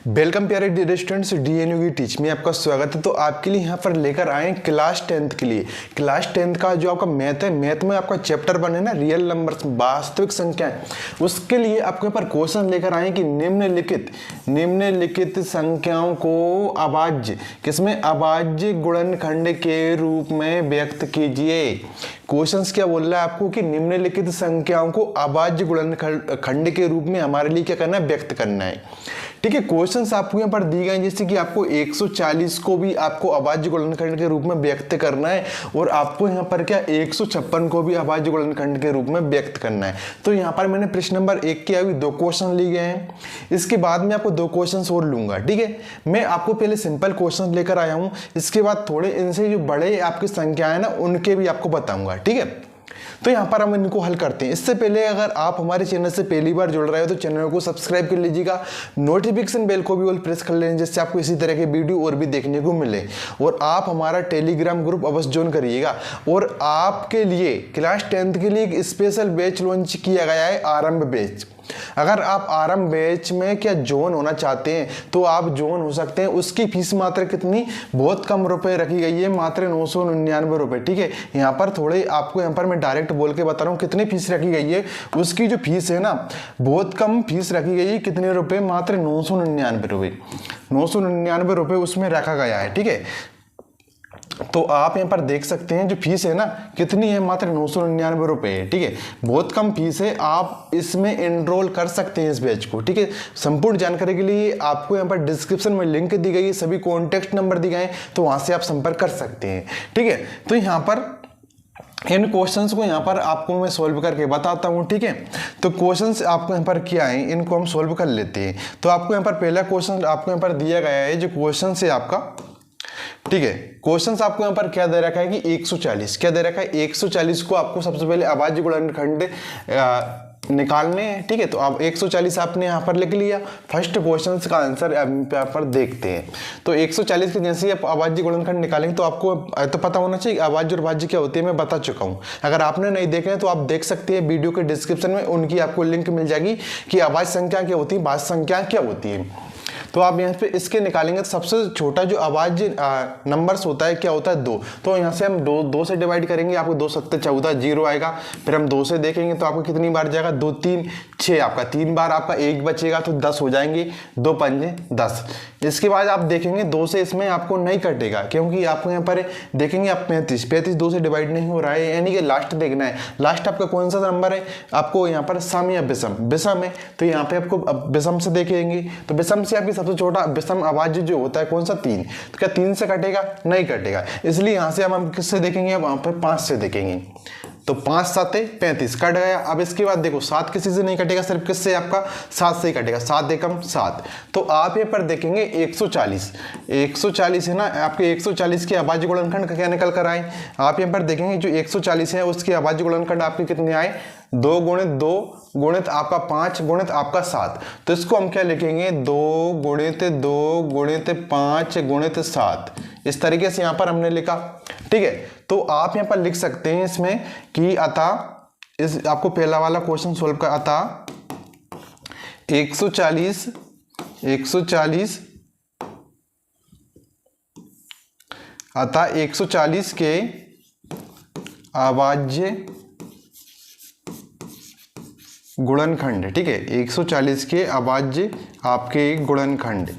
Welcome प्यारे dear students, डीएनयू की teach में आपका स्वागत है। तो आपके लिए यहाँ पर लेकर आए क्लास 10th के लिए। क्लास 10th का जो आपका मैथ है, मैथ में आपका चैप्टर बने ना रियल नंबर्स, वास्तविक संख्याएं, उसके लिए आपके ऊपर क्वेश्चन लेकर आए कि निम्नलिखित संख्याओं को अभाज्य किसमें अभाज्य गुणनखंड के रूप में व्यक्त कीजिए। क्वेश्चंस क्या बोल रहा है आपको कि निम्नलिखित संख्याओं को अभाज्य गुणनखंड के रूप में हमारे लिए क्या करना है, व्यक्त करना है। ठीक है, क्वेश्चंस आपको यहाँ पर दी गए जैसे कि आपको 140 को भी आपको अभाज्य गुणनखंड के रूप में व्यक्त करना है और आपको यहाँ पर क्या 156 को भी अभाज्य गुणनखंड के रूप में व्यक्त करना है। तो यहाँ पर मैंने प्रश्न नंबर 1 के अभी 2 क्वेश्चन लिए गए हैं, इसके बाद में आपको 2 क्वेश्चन और लूंगा। ठीक है, मैं आपको पहले सिंपल क्वेश्चन लेकर आया हूँ, इसके बाद थोड़े इनसे जो बड़े आपकी संख्या है ना उनके भी आपको बताऊंगा। ठीक है, तो यहाँ पर हम इनको हल करते हैं। इससे पहले अगर आप हमारे चैनल से पहली बार जुड़ रहे हो तो चैनल को सब्सक्राइब कर लीजिएगा, नोटिफिकेशन बेल को भी ऑल प्रेस कर लें जिससे आपको इसी तरह के वीडियो और भी देखने को मिले। और आप हमारा टेलीग्राम ग्रुप अवश्य ज्वाइन करिएगा। और आपके लिए क्लास 10th के लिए एक स्पेशल बैच लॉन्च किया गया है, आरंभ बैच। अगर आप आरंभ बैच में क्या जॉइन होना चाहते हैं तो आप जॉइन हो सकते हैं। उसकी फीस मात्र कितनी, बहुत कम रुपए रखी गई है, मात्र 999 रुपए। ठीक है, यहाँ पर थोड़े आपको यहाँ पर मैं डायरेक्ट बोल के बता रहा हूँ कितनी फीस रखी गई है। उसकी जो फीस है ना बहुत कम फीस रखी गई है। कितने रुपए, मात्र 999 रुपए, 999 रुपए उसमें रखा गया है। ठीक है, तो आप यहाँ पर देख सकते हैं जो फीस है ना कितनी है, मात्र 999 रुपए है। ठीक है, बहुत कम फीस है, आप इसमें एनरोल कर सकते हैं इस बैच को। ठीक है, संपूर्ण जानकारी के लिए आपको यहाँ पर डिस्क्रिप्शन में लिंक दी गई है, सभी कॉन्टेक्ट नंबर दिए गए हैं, तो वहां से आप संपर्क कर सकते हैं। ठीक है, तो यहाँ पर इन क्वेश्चंस को यहाँ पर आपको मैं सॉल्व करके बताता हूँ। ठीक है, तो क्वेश्चंस आपको यहाँ पर क्या है, इनको हम सॉल्व कर लेते हैं। तो आपको यहाँ पर पहला क्वेश्चन आपको यहाँ पर दिया गया है, जो क्वेश्चन है आपका। ठीक है, क्वेश्चंस आपको यहाँ पर क्या दे रखा है कि 140 क्या दे रखा है, 140 को आपको सबसे पहले अभाज्य गुणनखंड निकालने हैं। ठीक है, तो अब 140 आपने यहाँ पर लिख लिया। फर्स्ट क्वेश्चन का आंसर यहाँ पर देखते हैं। तो 140 के जैसे आप अभाज्य गुणनखंड निकालेंगे तो आपको तो पता होना चाहिए अभाज्य और भाज्य क्या होती है, मैं बता चुका हूँ। अगर आपने नहीं देखे हैं तो आप देख सकते हैं, वीडियो के डिस्क्रिप्शन में उनकी आपको लिंक मिल जाएगी कि अभाज्य संख्या क्या होती है, भाज्य संख्या क्या होती है। तो आप यहाँ पे इसके निकालेंगे तो सबसे छोटा जो अभाज्य नंबर्स होता है क्या होता है, 2। तो यहाँ से हम 2 से डिवाइड करेंगे, आपको 2 7 14 0 आएगा। फिर हम 2 से देखेंगे तो आपको कितनी बार जाएगा, 2 3 6, आपका 3 बार आपका 1 बचेगा तो 10 हो जाएंगे, 2 5 10। इसके बाद आप देखेंगे 2 से इसमें आपको नहीं कटेगा, क्योंकि आपको यहाँ पर देखेंगे आप 35 2 से डिवाइड नहीं हो रहा है, यानी कि लास्ट देखना है। लास्ट आपका कौन सा नंबर है, आपको यहाँ पर सम या विषम है, तो यहाँ पे आपको विषम से देखेंगे। तो विषम से आपकी सबसे छोटा विषम अभाज्य जो होता है कौन सा, 3। तो क्या 3 से कटेगा, नहीं कटेगा, इसलिए यहाँ से हम किससे देखेंगे, अब वहाँ पर 5 से देखेंगे। तो 5 7 35 कट गया। अब इसके बाद देखो 7 किसी से नहीं कटेगा, सिर्फ किससे, आपका 7 से ही कटेगा, 7 एकम 7। तो आप यहाँ पर देखेंगे 140 है ना, आपके 140 के अभाज्य गुणनखंड का क्या निकल कर आए। आप यहाँ पर देखेंगे जो 140 है उसके अभाज्य गुणनखंड आपके कितने आए, 2 गुणित 2 गुणित आपका 5 गुणित आपका 7। तो इसको हम क्या लिखेंगे, 2 गुणित 2 गुणित 5 गुणित 7, इस तरीके से यहाँ पर हमने लिखा। ठीक है, तो आप यहाँ पर लिख सकते हैं इसमें कि अतः इस आपको पहला वाला क्वेश्चन सोल्व कर, अतः 140 अतः 140 के अभाज्य गुणनखंड। ठीक है, 140 के अभाज्य आपके गुणनखंड।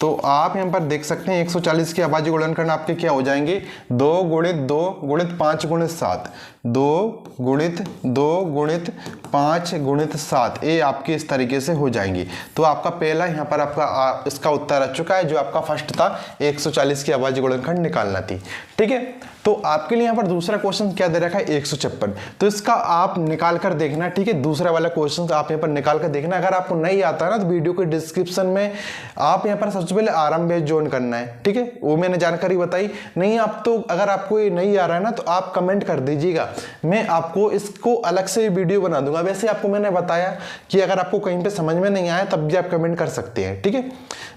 तो आप यहाँ पर देख सकते हैं 140 के अभाज्य गुणनखंड आपके क्या हो जाएंगे, 2 गुणित 2 गुणित 5 गुणित 7, 2 गुणित 2 गुणित 5 गुणित 7, ये आपके इस तरीके से हो जाएंगे। तो आपका पहला यहाँ पर आपका इसका उत्तर आ चुका है, जो आपका फर्स्ट था 140 के अभाज्य गुणनखंड निकालना थी। ठीक है, तो आपके लिए यहाँ पर दूसरा क्वेश्चन क्या दे रखा है, 156। तो इसका आप निकाल कर देखना। ठीक है, दूसरा वाला क्वेश्चन आप यहाँ पर निकाल कर देखना। अगर आपको नहीं आता ना तो वीडियो के डिस्क्रिप्शन में आप यहाँ पर सबसे पहले आरंभ बैच ज्वाइन करना है। ठीक है, वो मैंने जानकारी बताई। नहीं आप तो अगर आपको ये नहीं आ रहा है ना तो आप कमेंट कर दीजिएगा, मैं आपको इसको अलग से वीडियो बना दूंगा। वैसे आपको मैंने बताया कि अगर आपको कहीं पे समझ में नहीं आया तब भी आप कमेंट कर सकते हैं। ठीक है,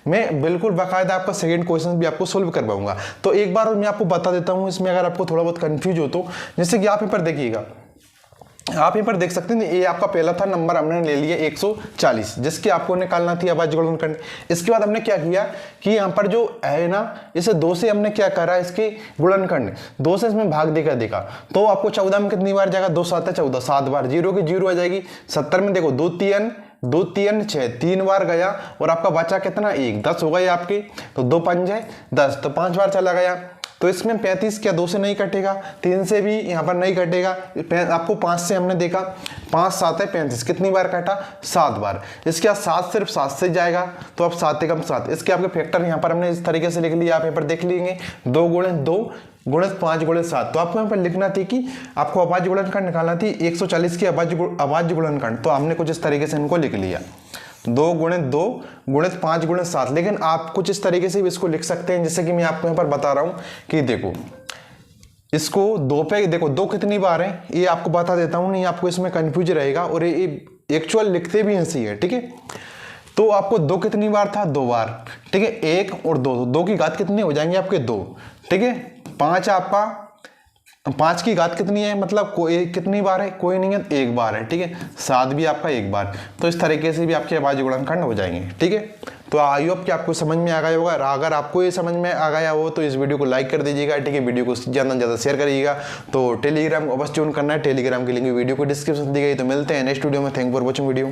मैं बिल्कुल बाकायदा आपका सेकंड क्वेश्चन भी आपको सोल्व करवाऊंगा। तो एक बार मैं आपको बता देता हूं इसमें, अगर आपको थोड़ा बहुत कंफ्यूज हो तो। जैसे कि आप यहाँ पर देखिएगा आप यहाँ पर देख सकते हैं ये आपका पहला था नंबर, हमने ले लिया 140, जिसकी आपको निकालना थी अभाज्य गुणनखंड। इसके बाद हमने क्या किया कि यहाँ पर जो है ना, इसे 2 से हमने क्या करा, इसके गुणनखंड 2 से इसमें भाग देकर देखा, तो आपको 14 में कितनी बार जाएगा, 2 7 14, 7 बार, 0 की 0 आ जाएगी। 70 में देखो 2 3 6, 3 बार गया और आपका बचा कितना, 1, 10 हो गए आपके, तो 2 5 10, तो 5 बार चला गया। तो इसमें 35 क्या 2 से नहीं कटेगा, 3 से भी यहाँ पर नहीं कटेगा, आपको 5 से हमने देखा, 5 7 है 35, कितनी बार कटा, 7 बार। इसके बाद 7 सिर्फ 7 से जाएगा, तो अब 7 एकम 7, इसके आपके फैक्टर यहाँ पर हमने इस तरीके से लिख लिया, आप यहाँ पर देख लेंगे 2 गुणे 2 गुणे 5 गुणे 7। तो आपको यहाँ पर लिखना थी कि आपको अभाज्य गुणनखंड निकालना थी 140 की अभाज्य गुणनखंड, तो हमने कुछ इस तरीके से इनको लिख लिया 2 गुणे 2 गुणे 5 गुणे 7। लेकिन आप कुछ इस तरीके से भी इसको लिख सकते हैं, जैसे कि मैं आपको यहाँ पर बता रहा हूँ कि देखो इसको 2 पे देखो 2 कितनी बार है, ये आपको बता देता हूँ, नहीं आपको इसमें कंफ्यूज रहेगा, और ये एक्चुअल लिखते भी ऐसे ही है, ठीक है। तो आपको 2 कितनी बार था, 2 बार, ठीक है, 1 और 2, 2 की घात कितनी हो जाएंगे आपके 2, ठीक है। 5 आपका 5 की घात कितनी है, मतलब कोई कितनी बार है, कोई नहीं है, 1 बार है, ठीक है। 7 भी आपका 1 बार, तो इस तरीके से भी आपके अभाज्य गुणनखंड हो जाएंगे, ठीक है। तो आई होप कि आपको समझ में आ गया होगा। अगर आपको ये समझ में आ गया हो तो इस वीडियो को लाइक कर दीजिएगा, ठीक है। वीडियो को ज़्यादा से ज़्यादा शेयर करिएगा। तो टेलीग्राम को अवश्य ज्वाइन करना है, टेलीग्राम की लिंक वीडियो को डिस्क्रिप्शन दी गई। तो मिलते हैं नेक्स्ट वीडियो में। Thank for watching video.